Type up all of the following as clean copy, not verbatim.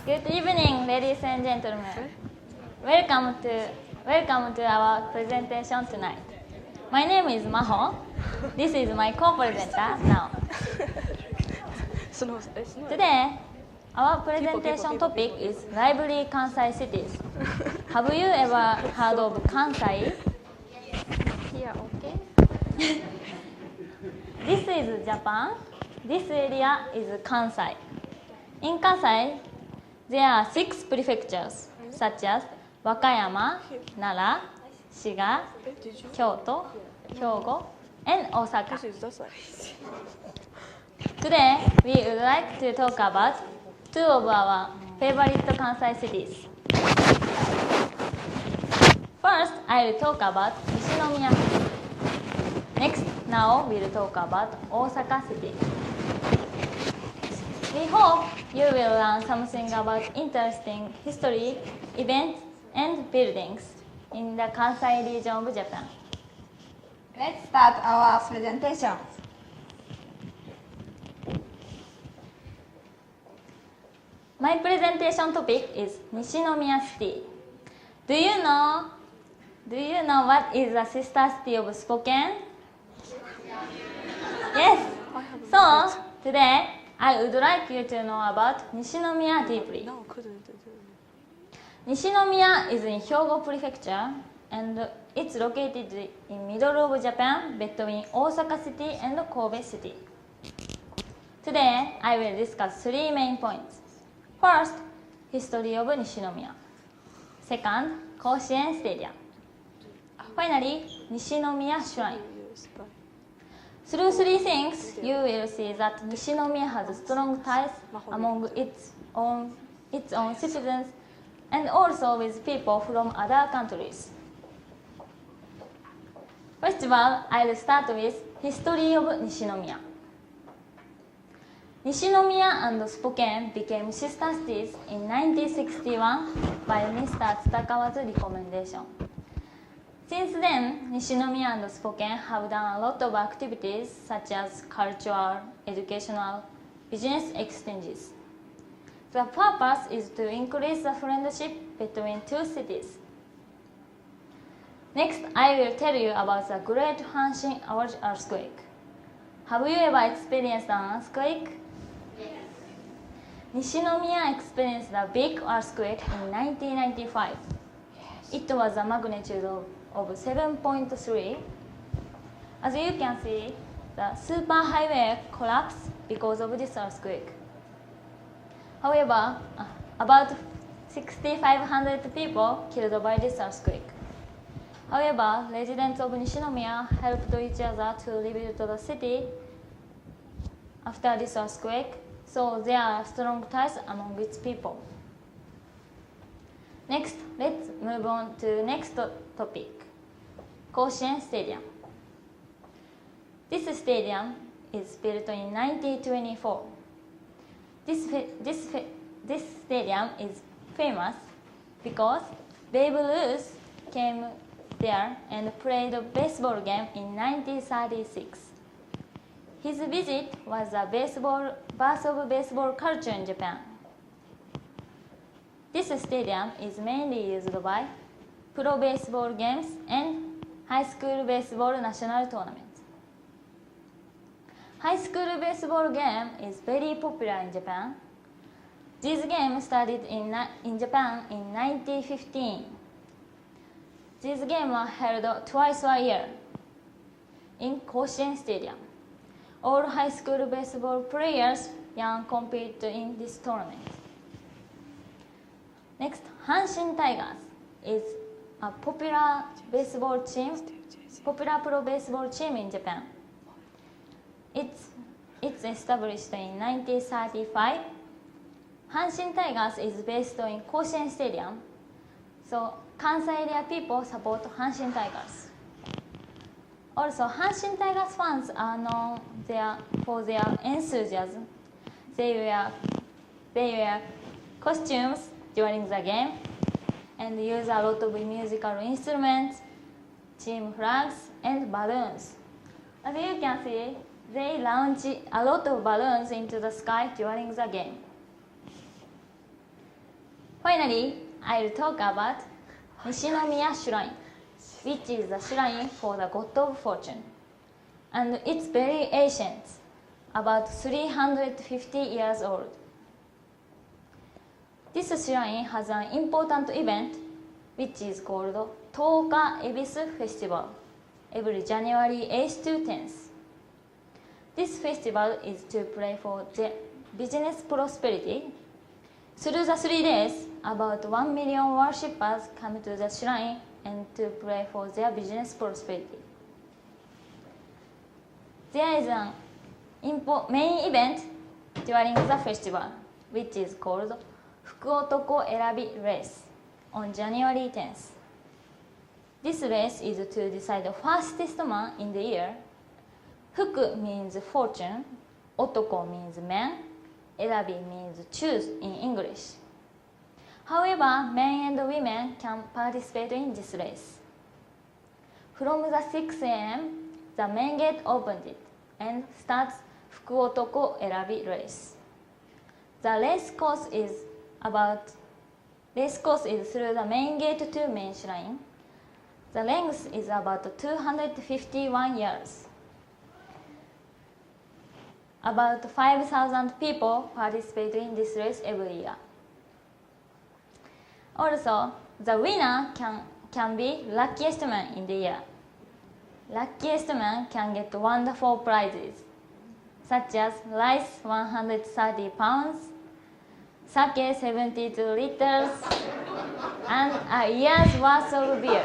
Good evening, ladies and gentlemen. Welcome to our presentation tonight. My name is Maho. This is my co-presenter now. Today, our presentation topic is lively Kansai cities. Have you ever heard of Kansai? Here, okay? This is Japan. This area is Kansai. In Kansai, there are 6 prefectures, such as Wakayama, Nara, Shiga, Kyoto, Hyogo, and Osaka. Today, we would like to talk about 2 of our favorite Kansai cities. First, I will talk about Nishinomiya City. Next, now we will talk about Osaka City. We hope you will learn something about interesting history, events, and buildings in the Kansai region of Japan. Let's start our presentation. My presentation topic is Nishinomiya City. Do you know what is the sister city of Spokane? Yes. So today I would like you to know about Nishinomiya deeply. Nishinomiya is in Hyogo Prefecture and it's located in middle of Japan between Osaka City and Kobe City. Today I will discuss 3 main points. First, history of Nishinomiya. Second, Koshien Stadium. Finally, Nishinomiya Shrine. Through 3 things, you will see that Nishinomiya has strong ties among its own citizens and also with people from other countries. First of all, I will start with history of Nishinomiya. Nishinomiya and Spokane became sister cities in 1961 by Mr. Tsutakawa's recommendation. Since then, Nishinomiya and Spokane have done a lot of activities such as cultural, educational, business exchanges. The purpose is to increase the friendship between 2 cities. Next, I will tell you about the Great Hanshin earthquake. Have you ever experienced an earthquake? Yes. Nishinomiya experienced a big earthquake in 1995. Yes. It was a magnitude of 7.3. As you can see, the superhighway collapsed because of this earthquake. However, about 6,500 people killed by this earthquake. However, residents of Nishinomiya helped each other to rebuild the city after this earthquake, so there are strong ties among its people. Next, let's move on to the next topic, Koshien Stadium. This stadium is built in 1924. This stadium is famous because Babe Ruth came there and played a baseball game in 1936. His visit was the birth of baseball culture in Japan. This stadium is mainly used by pro baseball games and high school baseball national tournaments. High school baseball game is very popular in Japan. This game started in Japan in 1915. These games are held twice a year in Koshien Stadium. All high school baseball players young compete in this tournament. Next, Hanshin Tigers is a popular pro baseball team in Japan. It's established in 1935. Hanshin Tigers is based in Koshien Stadium, so Kansai area people support Hanshin Tigers. Also, Hanshin Tigers fans are known for their enthusiasm. They wear costumes during the game and use a lot of musical instruments, team flags, and balloons. As you can see, they launch a lot of balloons into the sky during the game. Finally, I'll talk about Nishinomiya Shrine, which is the shrine for the God of Fortune. And it's very ancient, about 350 years old. This shrine has an important event which is called Toka Ebisu Festival, every January 8th to 10th. This festival is to pray for the business prosperity. Through the 3 days, about 1 million worshippers come to the shrine and to pray for their business prosperity. There is an main event during the festival, which is called Fukuotoko Erabi Race on January 10th. This race is to decide the fastest man in the year. Fuku means fortune, otoko means man, erabi means choose in English. However, men and women can participate in this race. From the 6 a.m., the main gate opened it and starts Fukuotoko Erabi race. The race course is through the main gate to main shrine. The length is about 251 yards. About 5,000 people participate in this race every year. Also, the winner can be luckiest man in the year. Luckiest man can get wonderful prizes, such as rice 130 pounds, sake 72 liters, and a year's worth of beer.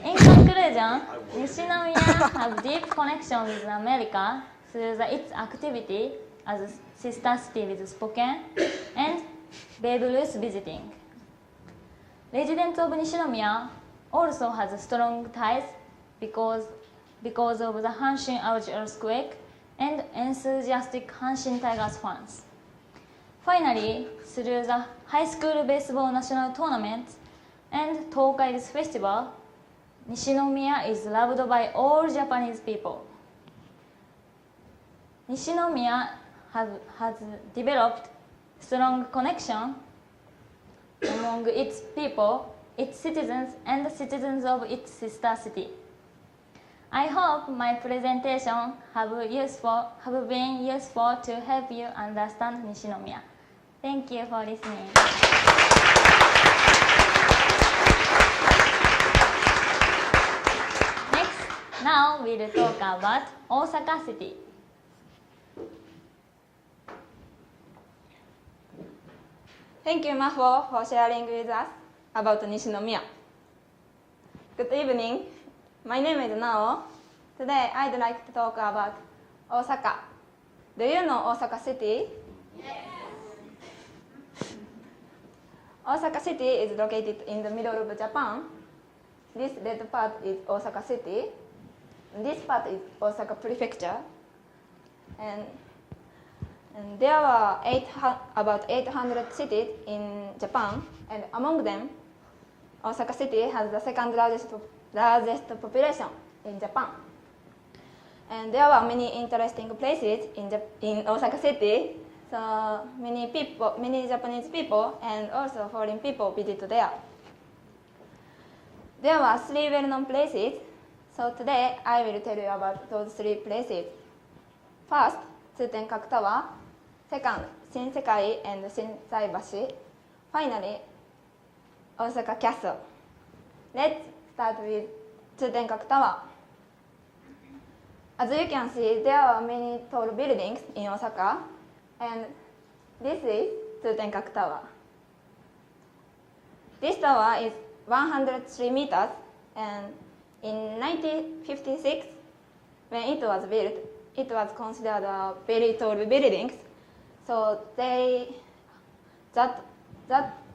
In conclusion, Nishinomiya has deep connection with America through its activity as a sister city with Spokane and Babe Ruth visiting. Residents of Nishinomiya also has strong ties because of the Hanshin Aoji earthquake and enthusiastic Hanshin Tigers fans. Finally, through the high school baseball national tournament and Toka Ebisu festival, Nishinomiya is loved by all Japanese people. Nishinomiya has developed strong connection among its people, its citizens, and the citizens of its sister city. I hope my presentation have been useful to help you understand Nishinomiya. Thank you for listening. Now we'll talk about Osaka City. Thank you, Maho, for sharing with us about Nishinomiya. Good evening. My name is Nao. Today I'd like to talk about Osaka. Do you know Osaka City? Yes. Osaka City is located in the middle of Japan. This red part is Osaka City. This part is Osaka Prefecture, and there are about 800 cities in Japan, and among them, Osaka City has the second largest population in Japan. And there are many interesting places in Osaka City, so many Japanese people and also foreign people visit there. There are 3 well-known places. So today I will tell you about those 3 places. First, Tsutenkak Tower. Second, Shinsekai and Shinsaibashi. Finally, Osaka Castle. Let's start with Tsutenkak Tower. As you can see, there are many tall buildings in Osaka, and this is Tsutenkak Tower. This tower is 103 meters, and in 1956, when it was built, it was considered a very tall building. So that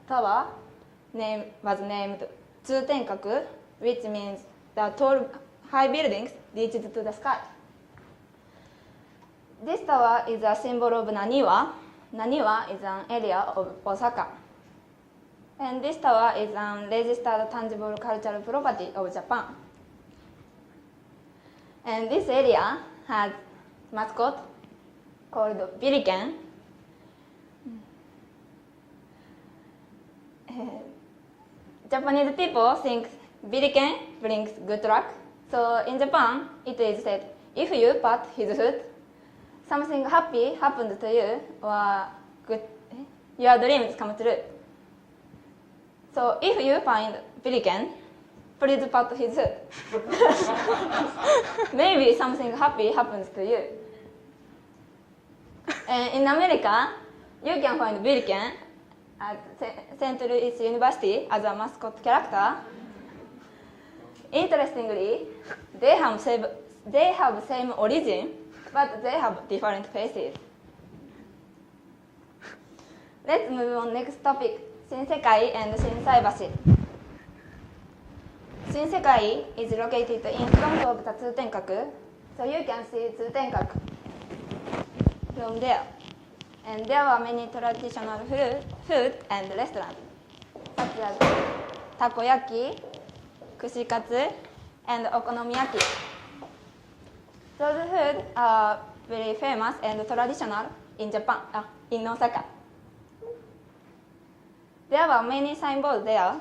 tower was named Tsutenkaku, which means the tall high buildings reached to the sky. This tower is a symbol of Naniwa. Naniwa is an area of Osaka. And this tower is a registered tangible cultural property of Japan. And this area has mascot called Biriken. Japanese people think biriken brings good luck. So in Japan, it is said, if you pat his foot, something happy happens to you, or good, your dreams come true. So if you find biriken, please pat his foot. Maybe something happy happens to you. And in America, you can find biriken at St. Louis University as a mascot character. Interestingly, they have same origin, but they have different faces. Let's move on next topic, Shinsekai and Shinsaibashi. Shinsekai is located in front of the Tsutenkaku, so you can see Tsutenkaku from there. And there are many traditional food and restaurants, such as takoyaki, kushikatsu, and okonomiyaki. Those foods are very famous and traditional in Japan, in Osaka. There are many signboards there.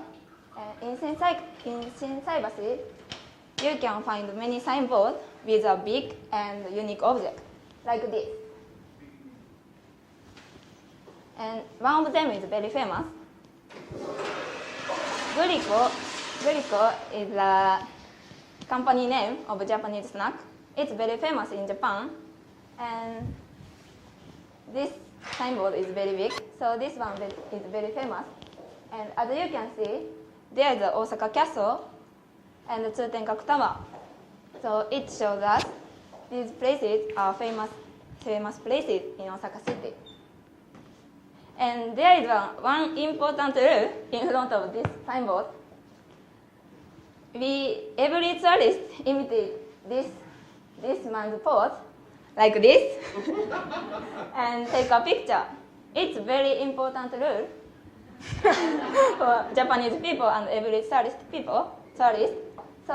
In Shinsaibashi, you can find many signboards with a big and unique object, like this. And one of them is very famous. Guriko is a company name of a Japanese snack. It's very famous in Japan, and this signboard is very big, so this one is very famous. And as you can see, there is the Osaka Castle and the Tsutenkaku Tower. So it shows us these places are famous places in Osaka City. And there is one important rule in front of this signboard. Every tourist imitate this man's pose, like this, and take a picture. It's very important rule for Japanese people and every tourist. So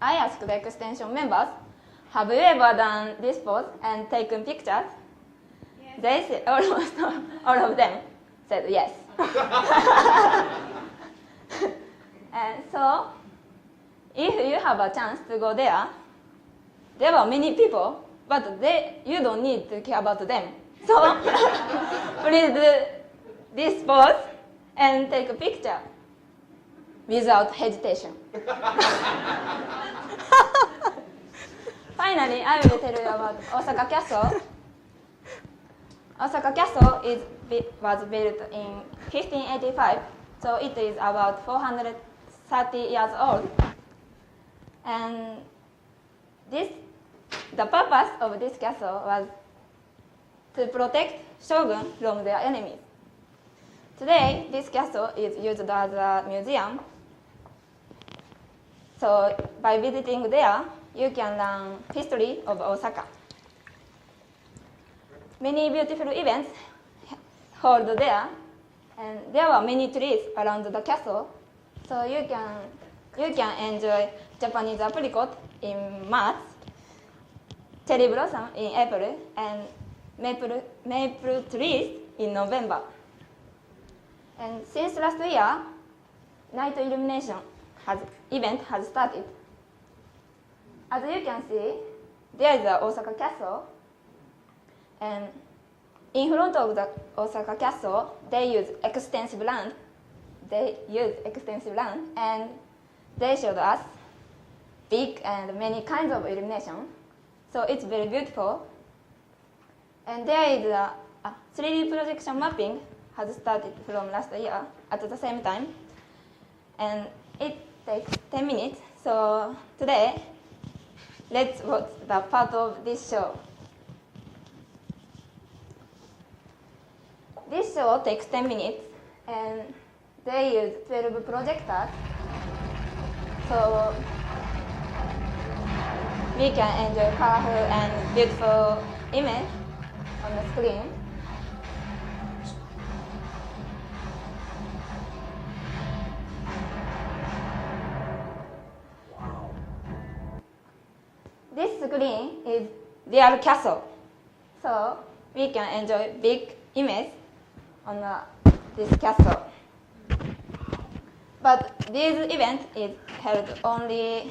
I asked the extension members, have you ever done this pose and taken pictures? Yes. They said, almost all of them said yes. And so, if you have a chance to go there, there are many people, but you don't need to care about them. So, please do this pose and take a picture without hesitation. Finally, I will tell you about Osaka Castle. Osaka Castle was built in 1585, so it is about 430 years old. And the purpose of this castle was to protect shogun from their enemies. Today, this castle is used as a museum. So by visiting there, you can learn history of Osaka. Many beautiful events held there, and there were many trees around the castle. So you can enjoy Japanese apricot in March, cherry blossom in April, and maple trees in November. And since last year, night illumination event has started. As you can see, there is the Osaka Castle, and in front of the Osaka Castle, they use extensive land, and they showed us big and many kinds of illumination. So it's very beautiful. And there is a 3D projection mapping has started from last year at the same time. And it takes 10 minutes. So today, let's watch the part of this show. This show takes 10 minutes, and they use 12 projectors. So we can enjoy colorful and beautiful image on the screen. Wow. This screen is real castle. So we can enjoy big image on this castle. But this event is held only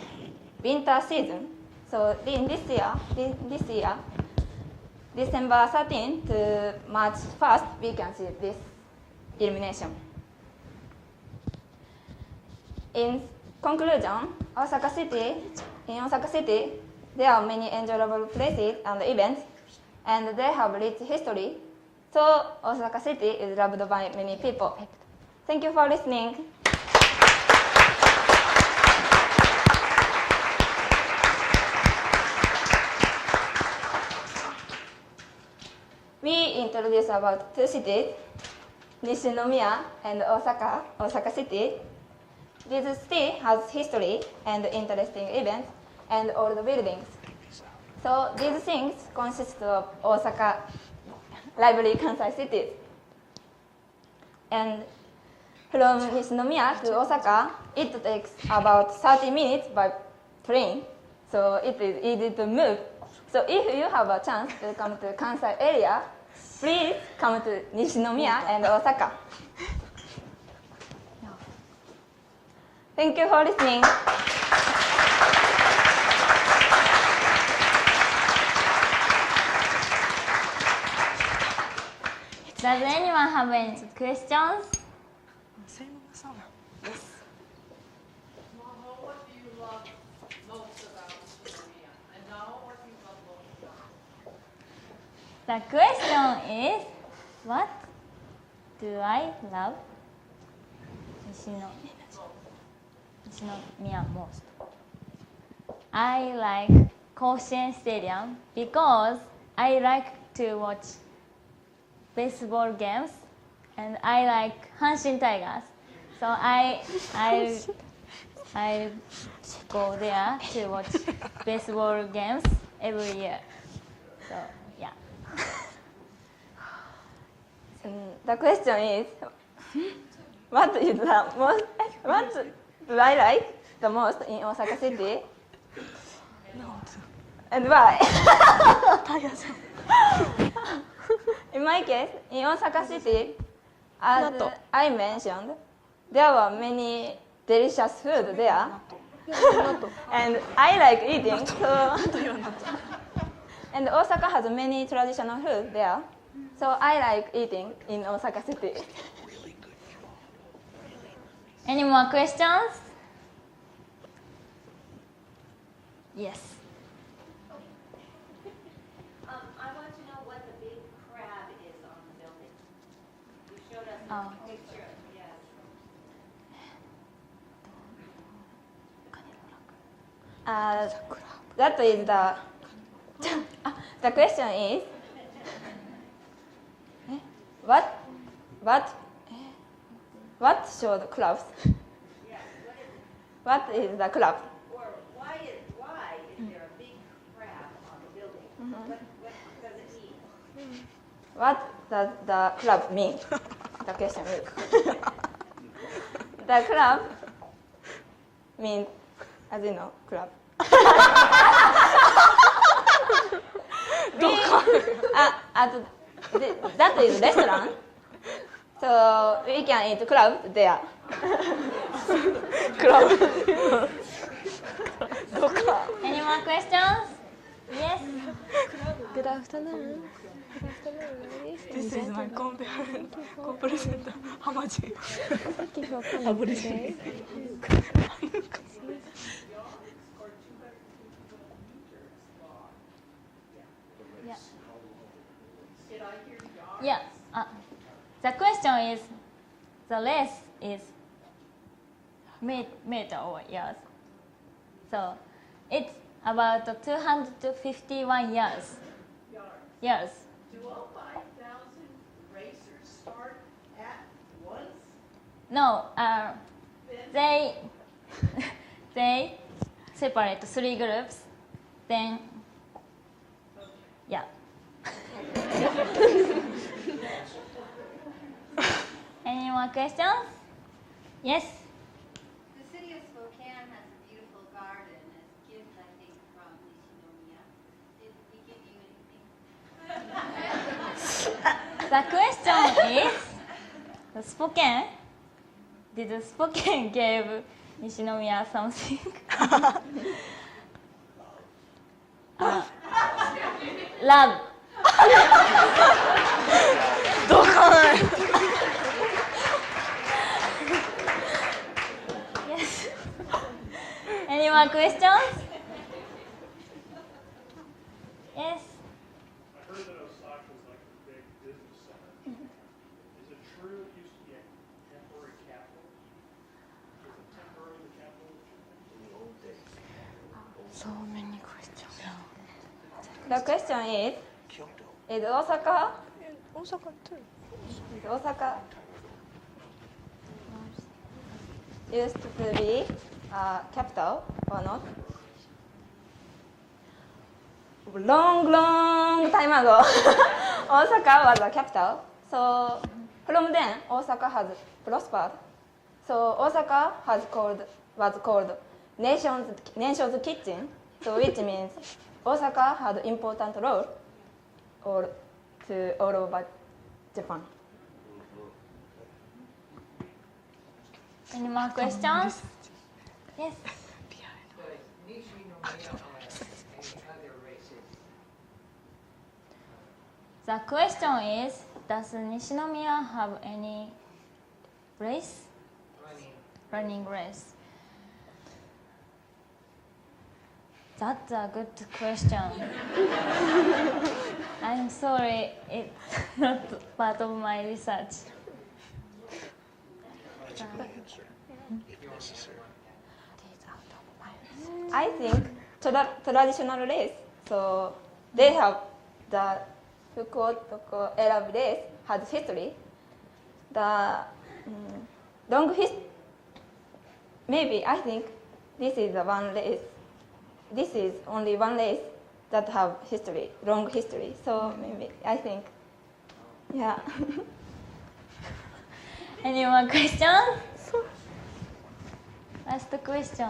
winter season. So in this year, December 13 to March 1st, we can see this illumination. In conclusion, in Osaka City, there are many enjoyable places and events, and they have rich history. So Osaka City is loved by many people. Thank you for listening. We introduce about two cities, Nishinomiya and Osaka City. This city has history and interesting events and old buildings. So these things consist of Osaka lively Kansai cities. And from Nishinomiya to Osaka, it takes about 30 minutes by train, so it is easy to move. So if you have a chance to come to Kansai area, please come to Nishinomiya and Osaka. Thank you for listening. Does anyone have any questions? Yes. Maho, what do you love most about Korea? And now, what do you love most about it? The question is, what do I love Nishinomiya most? I like Koshien Stadium because I like to watch baseball games, and I like Hanshin Tigers. So I go there to watch baseball games every year. So yeah. The question is, what do I like the most in Osaka City? And why? In my case, in Osaka City, as I mentioned, there were many delicious food there. And I like eating, so and Osaka has many traditional food there. So I like eating in Osaka City. Any more questions? Yes. I want to know what the big crab is on the building. You showed us Oh. a picture. Yes. That is the question is, what showed clubs? What is the club? Or why is there a big crab on the building? What does it mean? What does the club mean? The question is. The club means, as you know, club. That is restaurant. So we can eat club there. Any more questions? Yes. Good afternoon. This is my co-presenter, Hamaji. Thank you for coming today. Yeah. The question is, the race is meter or years. So it's about 251 years. Years. Do all 5,000 racers start at once? No, they separate 3 groups. Then, yeah. Any more questions? Yes. The city of Spokane has a beautiful garden as a gift, I think, from Nishinomiya. Did he give you anything? The question is, Spokane Did Spokane give Nishinomiya something? Love. どうかな Yes. Any more questions? Yes. I heard that Osaka was like a big business center. Is it true it used to be a temporary capital? Was it temporarily the capital? In the old days. So many questions. The question is Osaka 大阪って is Osaka used to be a capital or not? Long time ago, Osaka was a capital. So from then, Osaka has prospered. So Osaka was called nation's kitchen. So which means Osaka had important role to all over Japan. Any more questions? Yes. The question is, does Nishinomiya have any race? Running race. That's a good question. I'm sorry, it's not part of my research. I think traditional race. So they have the Fukuoka Arab race has history. The long history. Maybe I think this is the one race. This is only one race that have history, long history. So maybe I think, yeah. Any more questions? Last question.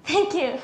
Thank you.